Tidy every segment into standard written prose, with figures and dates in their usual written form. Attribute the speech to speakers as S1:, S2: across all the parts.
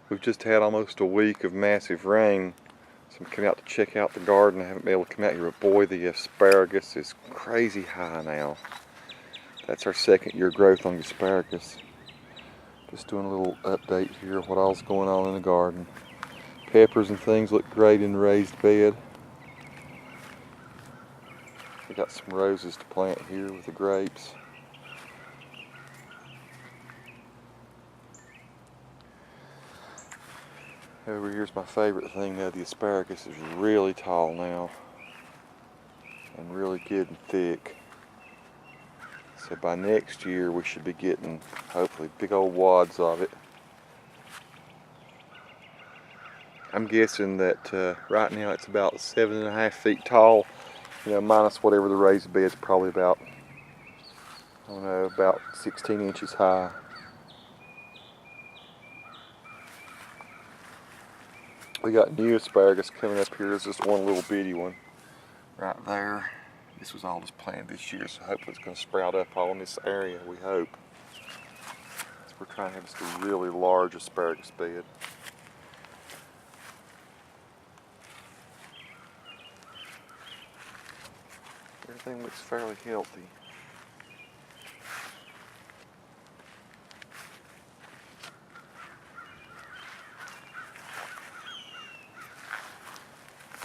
S1: We've just had almost a week of massive rain, so I'm coming out to check out the garden. I haven't been able to come out here, but boy, the asparagus is crazy high now. That's our second year growth on the asparagus. Just doing a little update here of what all's going on in the garden. Peppers and things look great in the raised bed. We got some roses to plant here with the grapes. Over here's my favorite thing now. The asparagus is really tall now and really good and thick. So by next year we should be getting hopefully big old wads of it. I'm guessing that right now it's about 7.5 feet tall, minus whatever the raised bed's probably about, I don't know, about 16 inches high. We got new asparagus coming up here. There's just one little bitty one right there. This was all just planted this year, so hopefully it's going to sprout up all in this area, we hope. So we're trying to have just a really large asparagus bed. Everything looks fairly healthy.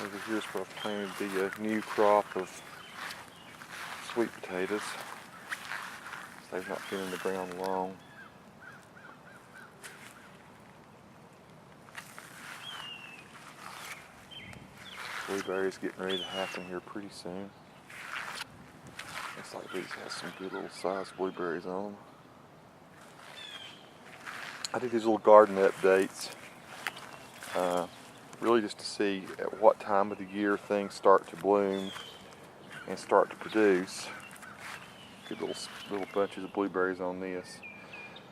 S1: Over here's where I've planted the new crop of sweet potatoes. They've not been in the ground long. Blueberries getting ready to happen here pretty soon. Looks like these have some good little sized blueberries on them. I do these little garden updates, really just to see at what time of the year things start to bloom and start to produce. Good little bunches of blueberries on this,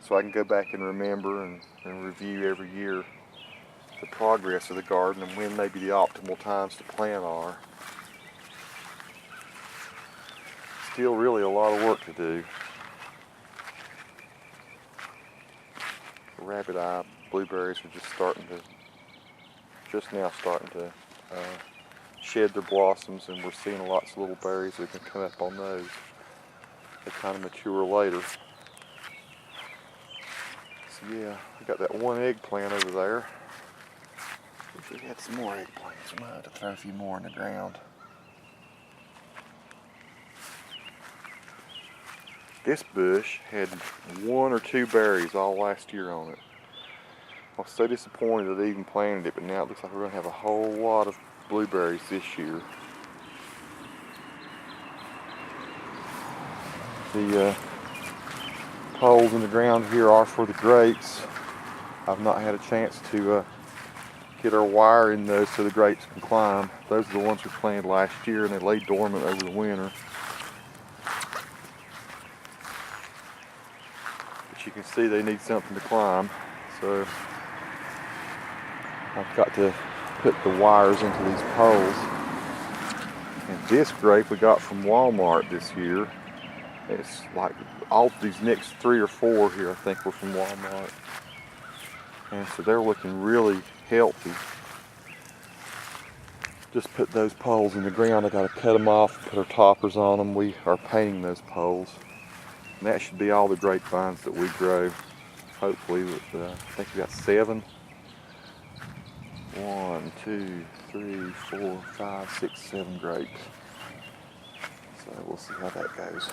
S1: so I can go back and remember and review every year the progress of the garden and when maybe the optimal times to plant are. Still really a lot of work to do. The rabbit eye blueberries are just now starting to shed their blossoms, and we're seeing lots of little berries that can come up on those. They kind of mature later. So yeah, we got that one eggplant over there. Wish we had some more eggplants. We might have to throw a few more in the ground. This bush had 1 or 2 berries all last year on it. I was so disappointed that I even planted it, but now it looks like we're going to have a whole lot of blueberries this year. The poles in the ground here are for the grapes. I've not had a chance to get our wire in those so the grapes can climb. Those are the ones we planted last year, and they lay dormant over the winter. But you can see they need something to climb, so I've got to put the wires into these poles. And this grape we got from Walmart this year. It's like all these next 3 or 4 here I think were from Walmart. And so they're looking really healthy. Just put those poles in the ground. I got to cut them off and put our toppers on them. We are painting those poles. And that should be all the grapevines that we grow. Hopefully, I think we got 7. 1, 2, 3, 4, 5, 6, 7 grapes. So we'll see how that goes.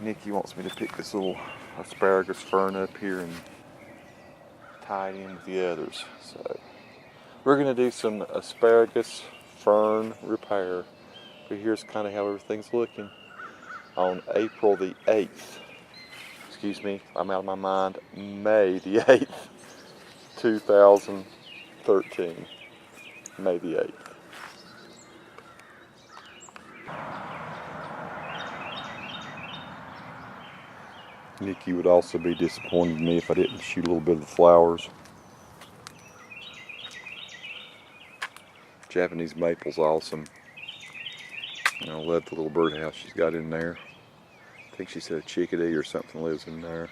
S1: Nikki wants me to pick this little asparagus fern up here and tie it in with the others. So we're going to do some asparagus fern repair. But here's kind of how everything's looking. On April the 8th, excuse me, I'm out of my mind, May the 8th, 2013, May the 8th. Nikki would also be disappointed in me if I didn't shoot a little bit of the flowers. Japanese maple's awesome. I love the little birdhouse she's got in there. I think she said a chickadee or something lives in there.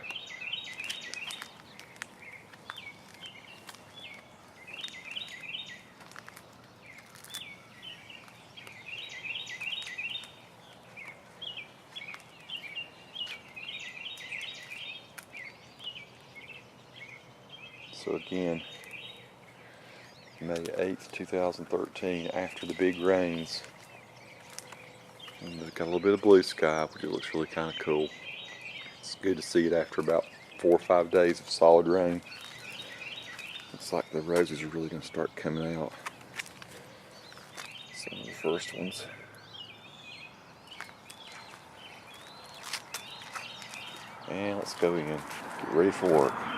S1: So again, May 8th, 2013, after the big rains. And we've got a little bit of blue sky, which it looks really kind of cool. It's good to see it after about 4 or 5 days of solid rain. Looks like the roses are really going to start coming out. Some of the first ones. And let's go in, get ready for work.